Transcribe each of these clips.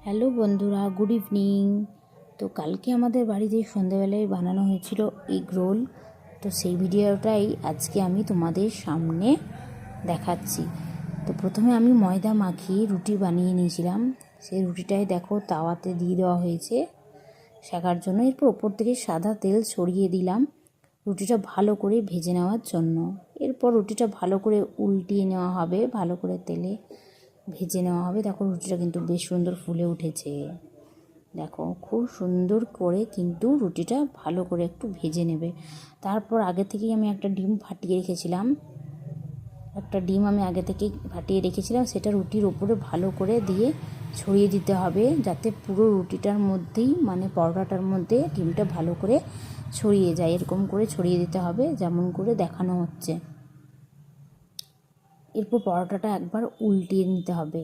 Hello বন্ধুরা, good evening. তো কালকে আমাদের বাড়িতে সন্ধ্যাবেলায় বানানো হয়েছিল এগ রোল। তো সেই ভিডিওটাই আজকে আমি তোমাদের সামনে দেখাচ্ছি। তো প্রথমে আমি ময়দা মাখিয়ে রুটি বানিয়ে নিয়েছিলাম। সেই রুটিটাই দেখো তাওয়াতে দিয়ে দেওয়া হয়েছে শেখার জন্য। এরপর ওপর থেকে সাদা তেল ছড়িয়ে দিলাম রুটিটা ভালো করে ভেজে নেওয়ার জন্য। এরপর রুটিটা ভালো করে উল্টিয়ে নেওয়া হবে, ভালো করে তেলে ভেজে নেওয়া হবে। দেখো রুটিটা কিন্তু বেশ সুন্দর ফুলে উঠেছে। দেখো খুব সুন্দর করে কিন্তু রুটিটা ভালো করে একটু ভেজে নেবে। তারপর আগে থেকেই আমি একটা ডিম ফাটিয়ে রেখেছিলাম, সেটা রুটির ওপরে ভালো করে দিয়ে ছড়িয়ে দিতে হবে, যাতে পুরো রুটিটার মধ্যেই মানে পরোটাটার মধ্যে ডিমটা ভালো করে ছড়িয়ে যায়। এরকম করে ছড়িয়ে দিতে হবে যেমন করে দেখানো হচ্ছে। এরপর পরোটাটা একবার উল্টিয়ে নিতে হবে,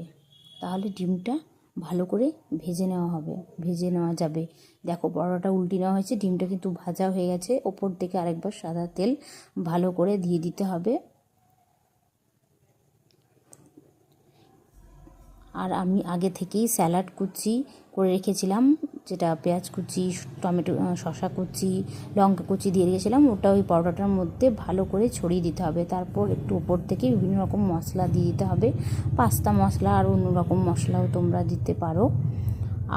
তাহলে ডিমটা ভালো করে ভেজে নেওয়া যাবে। দেখো পরোটাটা উল্টিয়ে নেওয়া হয়েছে, ডিমটা কিন্তু ভাজা হয়ে গেছে। ওপর থেকে আরেকবার সাদা তেল ভালো করে দিয়ে দিতে হবে। আর আমি আগে থেকেই স্যালাড কুচি করে রেখেছিলাম, যেটা পেঁয়াজ কুচি, টমেটো, শসা কুচি, লঙ্কা কুচি দিয়ে রেখেছিলাম। ওটা ওই পরোটাটার মধ্যে ভালো করে ছড়িয়ে দিতে হবে। তারপর একটু ওপর থেকে বিভিন্ন রকম মশলা দিয়ে দিতে হবে, পাস্তা মশলা আর অন্য রকম মশলাও তোমরা দিতে পারো।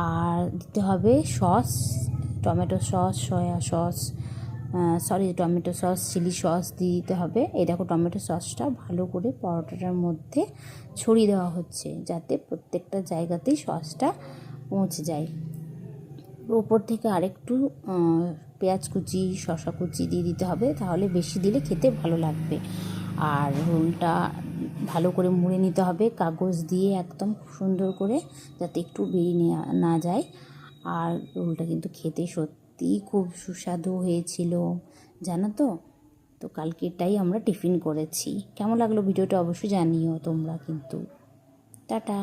আর দিতে হবে sauce, tomato sauce, soya sauce, tomato sauce, chilli sauce দিয়ে দিতে হবে। এই দেখো টমেটো সসটা ভালো করে পরোটাটার মধ্যে ছড়িয়ে দেওয়া হচ্ছে, যাতে প্রত্যেকটা জায়গাতেই সসটা পৌঁছে যায়। ওপর থেকে আরেকটু পেঁয়াজ কুচি, শসা কুচি দিয়ে দিতে হবে, তাহলে বেশি দিলে খেতে ভালো লাগবে। আর রোলটা ভালো করে মুড়ে নিতে হবে কাগজ দিয়ে, একদম সুন্দর করে, যাতে একটু বেরিয়ে না যায়। আর রোলটা কিন্তু খেতে সত্যিই খুব সুস্বাদু হয়েছিল, জানো তো। তো কালকেরটাই আমরা টিফিন করেছি। কেমন লাগলো ভিডিওটা অবশ্যই জানিও তোমরা কিন্তু। টাটা।